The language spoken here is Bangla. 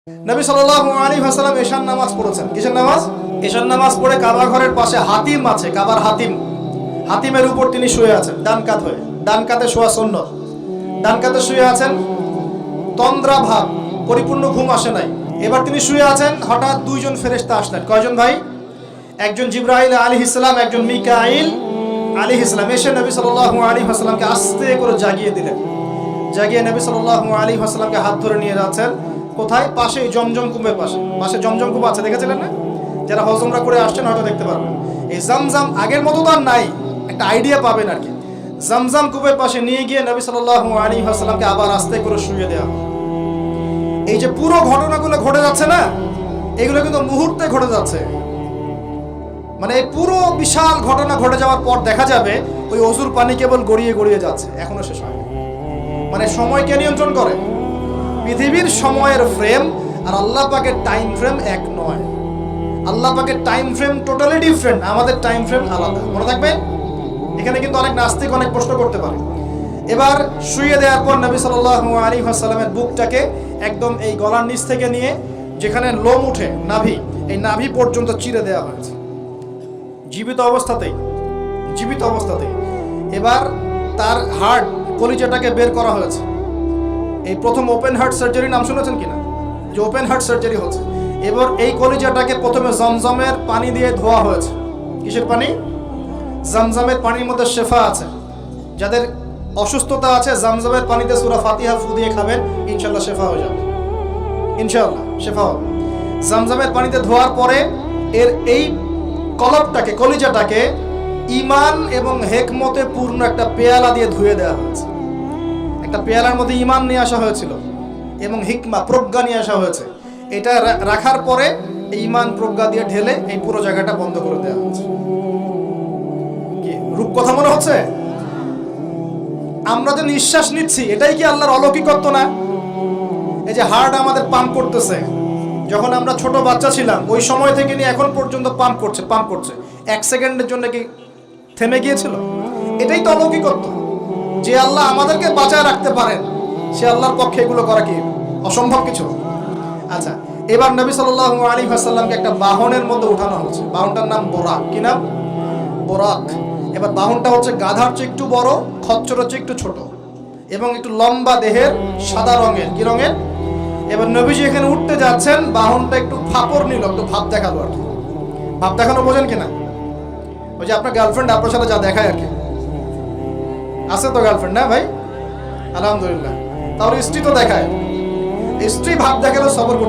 নবী সাল্লাল্লাহু আলাইহি ওয়াসাল্লাম এশার নামাজ পড়েছেন। কিসের নামাজ? এশার নামাজ পড়ে কাবা ঘরের পাশে হাতিম আছে, কাবার হাতিম, হাতিমের উপর তিনি শুয়ে আছেন ডান কাত হয়ে। ডান কাতে শোয়া সুন্নাত। ডান কাতে শুয়ে আছেন, তন্দ্রা ভাব, পরিপূর্ণ ঘুম আসে নাই। এবার তিনি শুয়ে আছেন, হঠাৎ দুইজন ফেরেশতা আসলেন। কয়জন ভাই? একজন জিবরাইল আলাইহিস সালাম, একজন মিকাইল আলাইহিস সালাম। এসে নবী সাল্লাল্লাহু আলাইহি ওয়াসাল্লামকে আস্তে করে জাগিয়ে দিলেন। জাগিয়ে নবী সাল্লাল্লাহু আলাইহি ওয়াসাল্লামকে হাত ধরে নিয়ে যাচ্ছেন কোথায়? পাশে জমজম কূপের পাশে। পাশে জমজম কূপ আছে, দেখেছিলেন না? যারা হজ উমরা করে আসছেন হয়তো দেখতে পারবেন। এই জামজাম আগের মতো তো আর নাই, একটা আইডিয়া পাবেন আর কি। জামজাম কূপের পাশে নিয়ে গিয়ে নবী সাল্লাল্লাহু আলাইহি ওয়াসাল্লামকে আবার আস্তে করে শুয়ে দেওয়া। এই যে পুরো ঘটনাগুলো ঘটে যাচ্ছে না, এগুলো কিন্তু মুহূর্তে ঘটে যাচ্ছে। মানে এই পুরো বিশাল ঘটনা ঘটে যাওয়ার পর দেখা যাবে ওই অজুর পানি কেবল গড়িয়ে গড়িয়ে যাচ্ছে, এখনো শেষ হয়নি। মানে সময়কে নিয়ন্ত্রণ করে। পৃথিবীর সময়ের ফ্রেম আর আল্লাহ পাকের টাইম ফ্রেম এক নয়। আল্লাহ পাকের টাইম ফ্রেম টোটালি ডিফারেন্ট, আমাদের টাইম ফ্রেম আলাদা। মনে থাকবে? এখানে কিন্তু অনেক নাস্তিক অনেক প্রশ্ন করতে পারে। এবার শুয়ে দেওয়ার পর নবী সাল্লাল্লাহু আলাইহি ওয়াসাল্লামের বুকটাকে একদম এই গলার নিচ থেকে নিয়ে যেখানে লোম উঠে নাভি, এই নাভি পর্যন্ত চিরে দেওয়া হয়েছে জীবিত অবস্থাতেই, জীবিত অবস্থাতেই। এবার তার হার্ট, কলিজাটাকে বের করা হয়েছে। এই প্রথম ওপেন হার্ট সার্জারি নাম শুনেছেন কিনা? যে ওপেন হার্ট সার্জারি হচ্ছে। এবার এই কলিজাটাকে প্রথমে জমজমের পানি দিয়ে ধোয়া হয়েছে। কিসের পানি? জমজমের পানির মধ্যে শেফা আছে। যাদের অসুস্থতা আছে জমজমের পানিতে সূরা ফাতিহা ফু দিয়ে খাবেন, ইনশাআল্লাহ শেফা হয়ে যাবে। ইনশাআল্লাহ শেফা হবে। জমজমের পানিতে ধোয়ার পরে এর এই কলবটাকে, কলিজাটাকে ঈমান এবং হিকমতে পূর্ণ একটা পেয়ালা দিয়ে ধুয়ে দেওয়া হয়েছে। একটা পেয়ালার মধ্যে ঈমান নিয়ে আসা হয়েছিল এবং হিকমা, প্রজ্ঞা নিয়ে আসা হয়েছে। এটা রাখার পরে ঈমান প্রজ্ঞা দিয়ে ঢেলে এই পুরো জায়গাটা বন্ধ করে দেওয়া হয়েছে। কি রূপ কথা মনে হচ্ছে? আমরা যে নিঃশ্বাস নিচ্ছি এটাই কি আল্লাহর অলৌকিকত্ব না? এই যে হার্ট আমাদের পাম্প করতেছে, যখন আমরা ছোট বাচ্চা ছিলাম ওই সময় থেকে নিয়ে এখন পর্যন্ত পাম্প করছে, পাম্প করছে। 1 সেকেন্ডের জন্য কি থেমে গিয়েছিল? এটাই তো অলৌকিকত্ব। যে আল্লাহ আমাদেরকে বাঁচায় রাখতে পারেন, সে আল্লাহর পক্ষে এগুলো করা কি অসম্ভব কিছু? আচ্ছা, এবার নবী সাল্লাল্লাহু আলাইহি ওয়াসাল্লামকে একটা বাহনের মধ্যে উঠানো হচ্ছে। বাহনটার নাম বোরাক। কি নাম? বোরাক। এবার বাহনটা হচ্ছে গাধার চেয়ে একটু বড়, খচ্চরের চেয়ে একটু ছোট এবং একটু লম্বা দেহের, সাদা রঙের। কি রঙের? এবার নবীজি এখানে উঠতে যাচ্ছেন, বাহনটা একটু ফাপড় নিল, একটু ভাব দেখালো আর কি। ভাব দেখানো বোঝেন কিনা? ওই যে আপনার গার্লফ্রেন্ড আপনার সাথে যা দেখায় আর কি। আছে তো গার্লফ্রেন্ড, না ভাই? আলহামদুলিল্লাহ। তাহলে স্ত্রী তো দেখায়, স্ত্রী ভাব দেখালে সবর করতে